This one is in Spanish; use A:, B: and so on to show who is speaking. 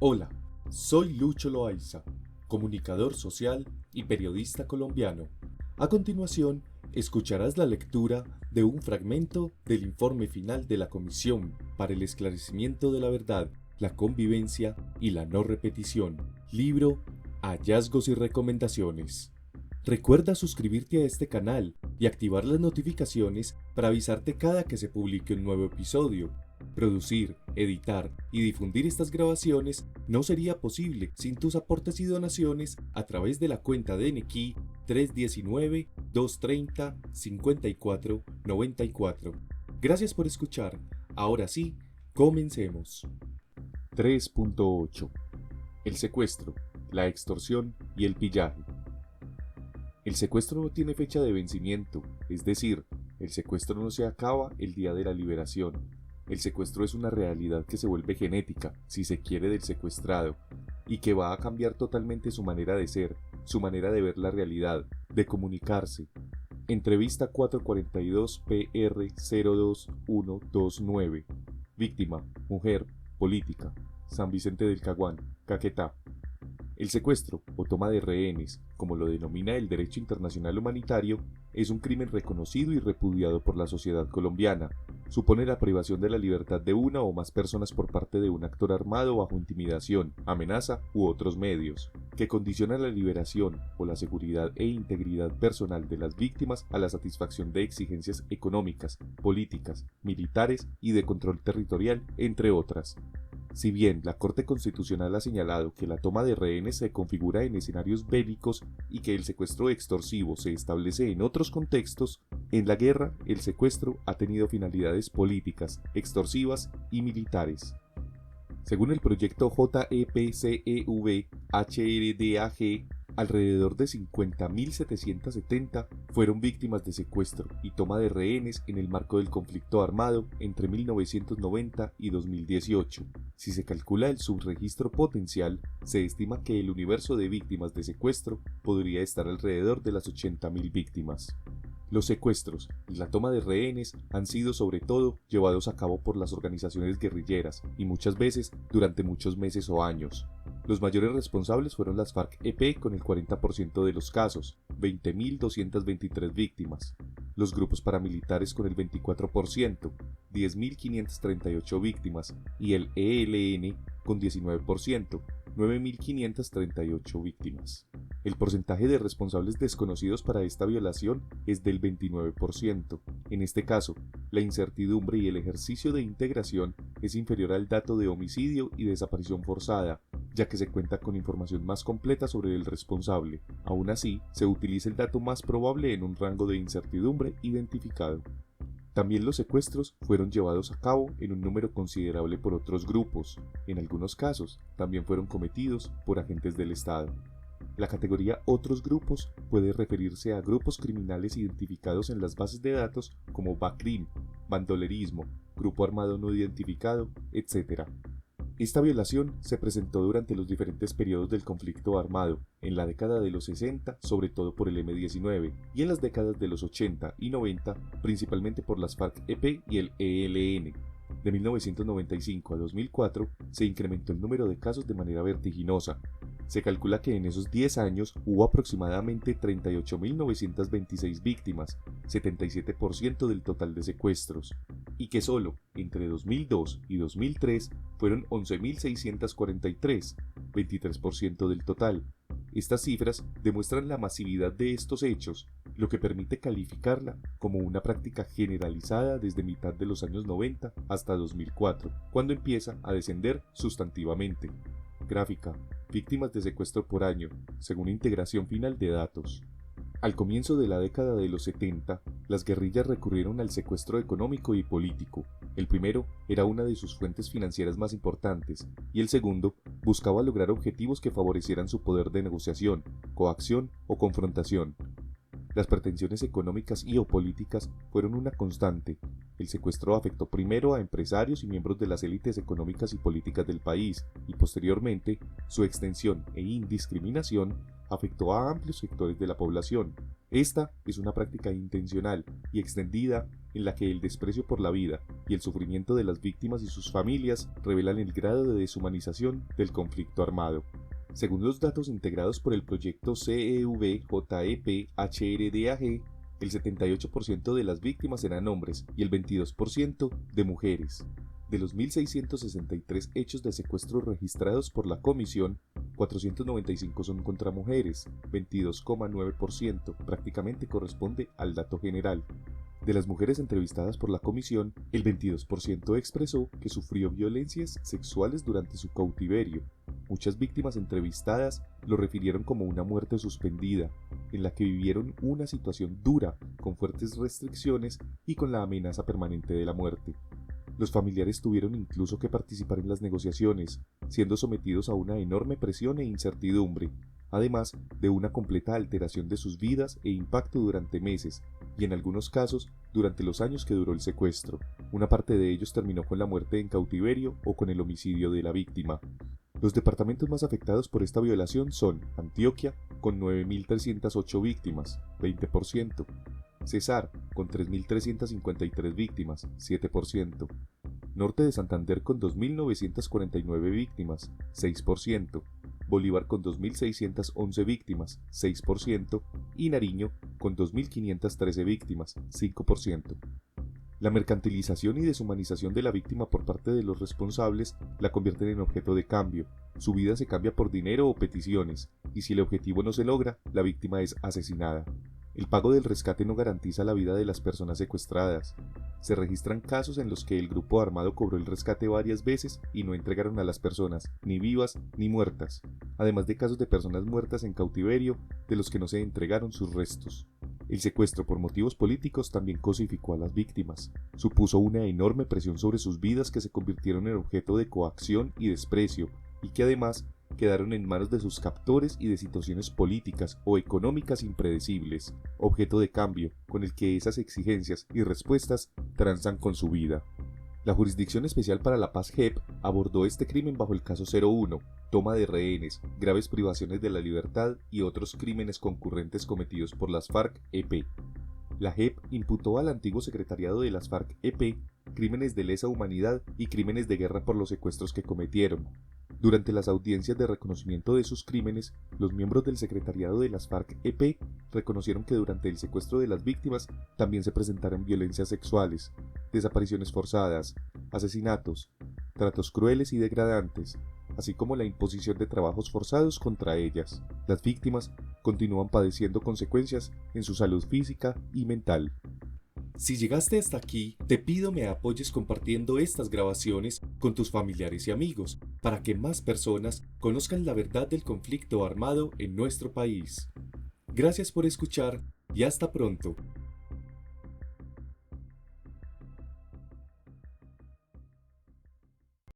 A: Hola, soy Lucho Loaiza, comunicador social y periodista colombiano. A continuación, escucharás la lectura de un fragmento del informe final de la Comisión para el Esclarecimiento de la Verdad, la Convivencia y la No Repetición, libro Hallazgos y Recomendaciones. Recuerda suscribirte a este canal y activar las notificaciones para avisarte cada que se publique un nuevo episodio. Producir, editar y difundir estas grabaciones no sería posible sin tus aportes y donaciones a través de la cuenta de Nequi 319-230-5494. Gracias por escuchar. Ahora sí, comencemos. 3.8. El secuestro, la extorsión y el pillaje. El secuestro no tiene fecha de vencimiento, es decir, el secuestro no se acaba el día de la liberación. El secuestro es una realidad que se vuelve genética, si se quiere, del secuestrado, y que va a cambiar totalmente su manera de ser, su manera de ver la realidad, de comunicarse. Entrevista 442 PR 02129. Víctima, mujer, política, San Vicente del Caguán, Caquetá. El secuestro, o toma de rehenes, como lo denomina el derecho internacional humanitario, es un crimen reconocido y repudiado por la sociedad colombiana. Supone la privación de la libertad de una o más personas por parte de un actor armado bajo intimidación, amenaza u otros medios, que condiciona la liberación o la seguridad e integridad personal de las víctimas a la satisfacción de exigencias económicas, políticas, militares y de control territorial, entre otras. Si bien la Corte Constitucional ha señalado que la toma de rehenes se configura en escenarios bélicos y que el secuestro extorsivo se establece en otros contextos, en la guerra el secuestro ha tenido finalidades políticas, extorsivas y militares. Según el proyecto JEPCEV-HRDAG, alrededor de 50.770 fueron víctimas de secuestro y toma de rehenes en el marco del conflicto armado entre 1990 y 2018. Si se calcula el subregistro potencial, se estima que el universo de víctimas de secuestro podría estar alrededor de las 80.000 víctimas. Los secuestros y la toma de rehenes han sido sobre todo llevados a cabo por las organizaciones guerrilleras y muchas veces durante muchos meses o años. Los mayores responsables fueron las FARC-EP con el 40% de los casos, 20.223 víctimas. Los grupos paramilitares con el 24%, 10.538 víctimas, y el ELN con 19%, 9.538 víctimas. El porcentaje de responsables desconocidos para esta violación es del 29%. En este caso, la incertidumbre y el ejercicio de integración es inferior al dato de homicidio y desaparición forzada, ya que se cuenta con información más completa sobre el responsable. Aún así, se utiliza el dato más probable en un rango de incertidumbre identificado. También los secuestros fueron llevados a cabo en un número considerable por otros grupos. En algunos casos, también fueron cometidos por agentes del Estado. La categoría Otros grupos puede referirse a grupos criminales identificados en las bases de datos como BACRIM, bandolerismo, grupo armado no identificado, etc. Esta violación se presentó durante los diferentes periodos del conflicto armado, en la década de los 60 sobre todo por el M-19 y en las décadas de los 80 y 90 principalmente por las FARC-EP y el ELN. De 1995 a 2004 se incrementó el número de casos de manera vertiginosa. Se calcula que en esos 10 años hubo aproximadamente 38.926 víctimas, 77% del total de secuestros, y que solo entre 2002 y 2003 fueron 11.643, 23% del total. Estas cifras demuestran la masividad de estos hechos, lo que permite calificarla como una práctica generalizada desde mitad de los años 90 hasta 2004, cuando empieza a descender sustantivamente. Gráfica: víctimas de secuestro por año, según integración final de datos. Al comienzo de la década de los 70, las guerrillas recurrieron al secuestro económico y político. El primero era una de sus fuentes financieras más importantes, y el segundo buscaba lograr objetivos que favorecieran su poder de negociación, coacción o confrontación. Las pretensiones económicas y o políticas fueron una constante. El secuestro afectó primero a empresarios y miembros de las élites económicas y políticas del país, y posteriormente, su extensión e indiscriminación afectó a amplios sectores de la población. Esta es una práctica intencional y extendida en la que el desprecio por la vida, y el sufrimiento de las víctimas y sus familias revelan el grado de deshumanización del conflicto armado. Según los datos integrados por el proyecto CEV-JEP-HRDAG, el 78% de las víctimas eran hombres y el 22% de mujeres. De los 1.663 hechos de secuestro registrados por la comisión, 495 son contra mujeres, 22,9%, prácticamente corresponde al dato general. De las mujeres entrevistadas por la comisión, el 22% expresó que sufrió violencias sexuales durante su cautiverio. Muchas víctimas entrevistadas lo refirieron como una muerte suspendida, en la que vivieron una situación dura, con fuertes restricciones y con la amenaza permanente de la muerte. Los familiares tuvieron incluso que participar en las negociaciones, siendo sometidos a una enorme presión e incertidumbre, además de una completa alteración de sus vidas e impacto durante meses, y en algunos casos durante los años que duró el secuestro. Una parte de ellos terminó con la muerte en cautiverio o con el homicidio de la víctima. Los departamentos más afectados por esta violación son Antioquia, con 9.308 víctimas, 20%, Cesar, con 3.353 víctimas, 7%, Norte de Santander con 2.949 víctimas, 6%, Bolívar con 2.611 víctimas, 6%, y Nariño con 2.513 víctimas, 5%. La mercantilización y deshumanización de la víctima por parte de los responsables la convierten en objeto de cambio. Su vida se cambia por dinero o peticiones, y si el objetivo no se logra, la víctima es asesinada. El pago del rescate no garantiza la vida de las personas secuestradas. Se registran casos en los que el grupo armado cobró el rescate varias veces y no entregaron a las personas, ni vivas ni muertas, además de casos de personas muertas en cautiverio de los que no se entregaron sus restos. El secuestro por motivos políticos también cosificó a las víctimas. Supuso una enorme presión sobre sus vidas que se convirtieron en objeto de coacción y desprecio, y que además quedaron en manos de sus captores y de situaciones políticas o económicas impredecibles, objeto de cambio con el que esas exigencias y respuestas transan con su vida. La Jurisdicción Especial para la Paz JEP abordó este crimen bajo el caso 01, toma de rehenes, graves privaciones de la libertad y otros crímenes concurrentes cometidos por las FARC-EP. La JEP imputó al antiguo secretariado de las FARC-EP crímenes de lesa humanidad y crímenes de guerra por los secuestros que cometieron. Durante las audiencias de reconocimiento de sus crímenes, los miembros del secretariado de las FARC-EP reconocieron que durante el secuestro de las víctimas también se presentaron violencias sexuales, desapariciones forzadas, asesinatos, tratos crueles y degradantes, así como la imposición de trabajos forzados contra ellas. Las víctimas continúan padeciendo consecuencias en su salud física y mental. Si llegaste hasta aquí, te pido me apoyes compartiendo estas grabaciones con tus familiares y amigos, para que más personas conozcan la verdad del conflicto armado en nuestro país. Gracias por escuchar y hasta pronto.